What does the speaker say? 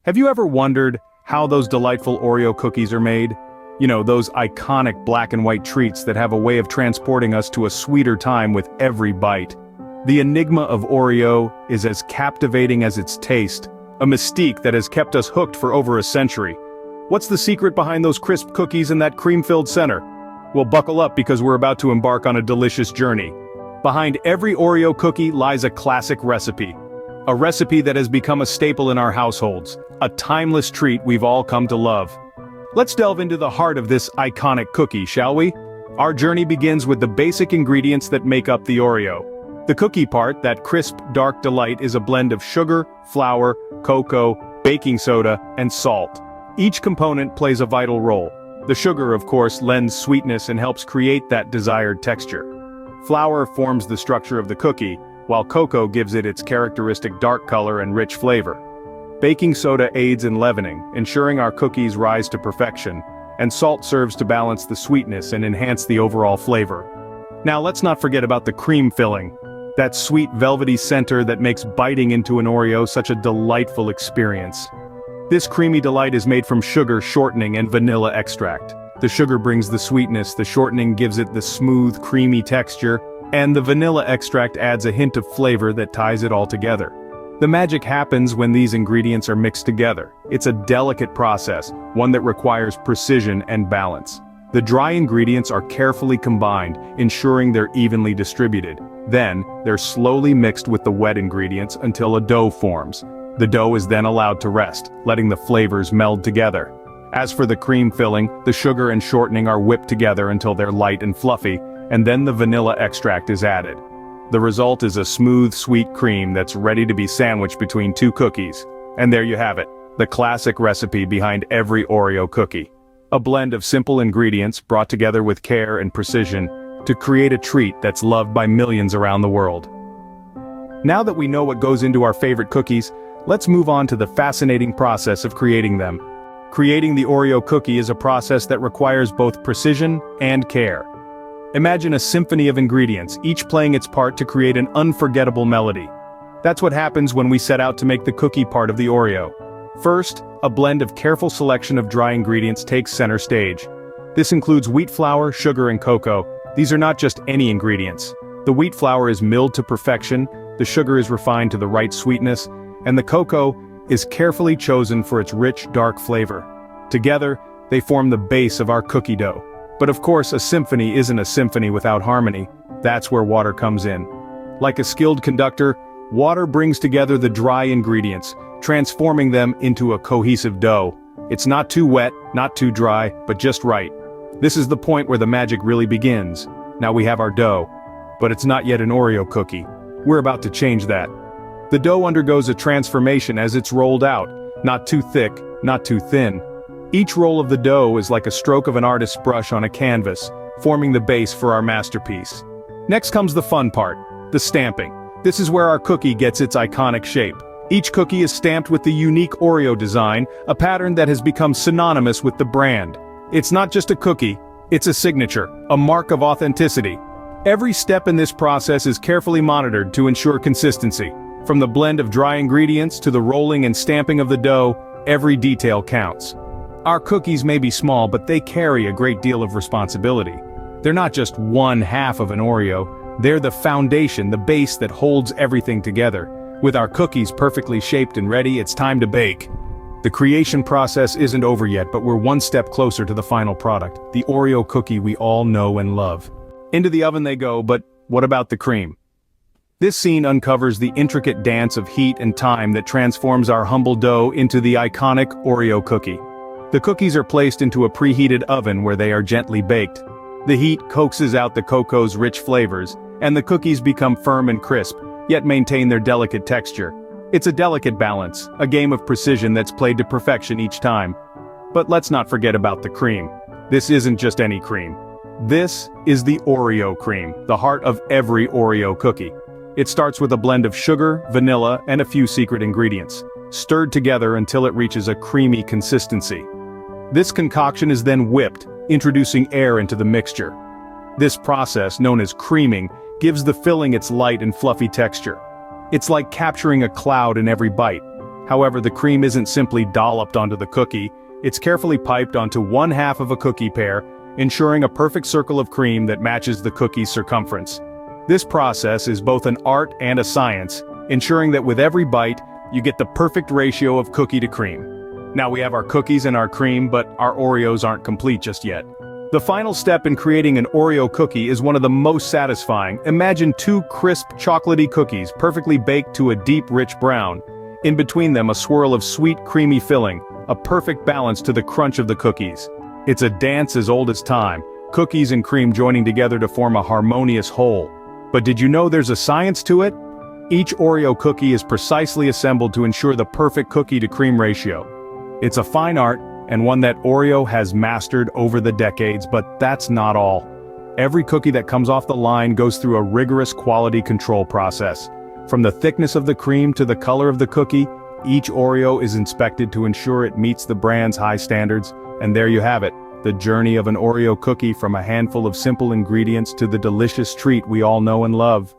Have you ever wondered how those delightful Oreo cookies are made? You know, those iconic black and white treats that have a way of transporting us to a sweeter time with every bite. The enigma of Oreo is as captivating as its taste, a mystique that has kept us hooked for over a century. What's the secret behind those crisp cookies and that cream-filled center? Well, buckle up because we're about to embark on a delicious journey. Behind every Oreo cookie lies a classic recipe. A recipe that has become a staple in our households, a timeless treat we've all come to love. Let's delve into the heart of this iconic cookie, shall we? Our journey begins with the basic ingredients that make up the Oreo. The cookie part, that crisp, dark delight, is a blend of sugar, flour, cocoa, baking soda, and salt. Each component plays a vital role. The sugar, of course, lends sweetness and helps create that desired texture. Flour forms the structure of the cookie, while cocoa gives it its characteristic dark color and rich flavor. Baking soda aids in leavening, ensuring our cookies rise to perfection, and salt serves to balance the sweetness and enhance the overall flavor. Now let's not forget about the cream filling, that sweet velvety center that makes biting into an Oreo such a delightful experience. This creamy delight is made from sugar shortening and vanilla extract. The sugar brings the sweetness, the shortening gives it the smooth, creamy texture, and the vanilla extract adds a hint of flavor that ties it all together. The magic happens when these ingredients are mixed together. It's a delicate process, one that requires precision and balance. The dry ingredients are carefully combined, ensuring they're evenly distributed. Then, they're slowly mixed with the wet ingredients until a dough forms. The dough is then allowed to rest, letting the flavors meld together. As for the cream filling, the sugar and shortening are whipped together until they're light and fluffy, and then the vanilla extract is added. The result is a smooth, sweet cream that's ready to be sandwiched between two cookies. And there you have it, the classic recipe behind every Oreo cookie. A blend of simple ingredients brought together with care and precision to create a treat that's loved by millions around the world. Now that we know what goes into our favorite cookies, let's move on to the fascinating process of creating them. Creating the Oreo cookie is a process that requires both precision and care. Imagine a symphony of ingredients, each playing its part to create an unforgettable melody. That's what happens when we set out to make the cookie part of the Oreo. First, a blend of careful selection of dry ingredients takes center stage. This includes wheat flour, sugar, and cocoa. These are not just any ingredients. The wheat flour is milled to perfection, the sugar is refined to the right sweetness, and the cocoa is carefully chosen for its rich, dark flavor. Together, they form the base of our cookie dough. But of course, a symphony isn't a symphony without harmony. That's where water comes in. Like a skilled conductor, water brings together the dry ingredients, transforming them into a cohesive dough. It's not too wet, not too dry, but just right. This is the point where the magic really begins. Now we have our dough. But it's not yet an Oreo cookie. We're about to change that. The dough undergoes a transformation as it's rolled out, not too thick, not too thin. Each roll of the dough is like a stroke of an artist's brush on a canvas, forming the base for our masterpiece. Next comes the fun part, the stamping. This is where our cookie gets its iconic shape. Each cookie is stamped with the unique Oreo design, a pattern that has become synonymous with the brand. It's not just a cookie, it's a signature, a mark of authenticity. Every step in this process is carefully monitored to ensure consistency. From the blend of dry ingredients to the rolling and stamping of the dough, every detail counts. Our cookies may be small, but they carry a great deal of responsibility. They're not just one half of an Oreo, they're the foundation, the base that holds everything together. With our cookies perfectly shaped and ready, it's time to bake. The creation process isn't over yet, but we're one step closer to the final product, the Oreo cookie we all know and love. Into the oven they go, but what about the cream? This scene uncovers the intricate dance of heat and time that transforms our humble dough into the iconic Oreo cookie. The cookies are placed into a preheated oven where they are gently baked. The heat coaxes out the cocoa's rich flavors, and the cookies become firm and crisp, yet maintain their delicate texture. It's a delicate balance, a game of precision that's played to perfection each time. But let's not forget about the cream. This isn't just any cream. This is the Oreo cream, the heart of every Oreo cookie. It starts with a blend of sugar, vanilla, and a few secret ingredients, stirred together until it reaches a creamy consistency. This concoction is then whipped, introducing air into the mixture. This process, known as creaming, gives the filling its light and fluffy texture. It's like capturing a cloud in every bite. However, the cream isn't simply dolloped onto the cookie, it's carefully piped onto one half of a cookie pear, ensuring a perfect circle of cream that matches the cookie's circumference. This process is both an art and a science, ensuring that with every bite, you get the perfect ratio of cookie to cream. Now we have our cookies and our cream, but our Oreos aren't complete just yet. The final step in creating an Oreo cookie is one of the most satisfying. Imagine two crisp, chocolatey cookies perfectly baked to a deep, rich brown. In between them, a swirl of sweet, creamy filling, a perfect balance to the crunch of the cookies. It's a dance as old as time, cookies and cream joining together to form a harmonious whole. But did you know there's a science to it? Each Oreo cookie is precisely assembled to ensure the perfect cookie-to-cream ratio. It's a fine art, and one that Oreo has mastered over the decades, but that's not all. Every cookie that comes off the line goes through a rigorous quality control process. From the thickness of the cream to the color of the cookie, each Oreo is inspected to ensure it meets the brand's high standards, and there you have it, the journey of an Oreo cookie from a handful of simple ingredients to the delicious treat we all know and love.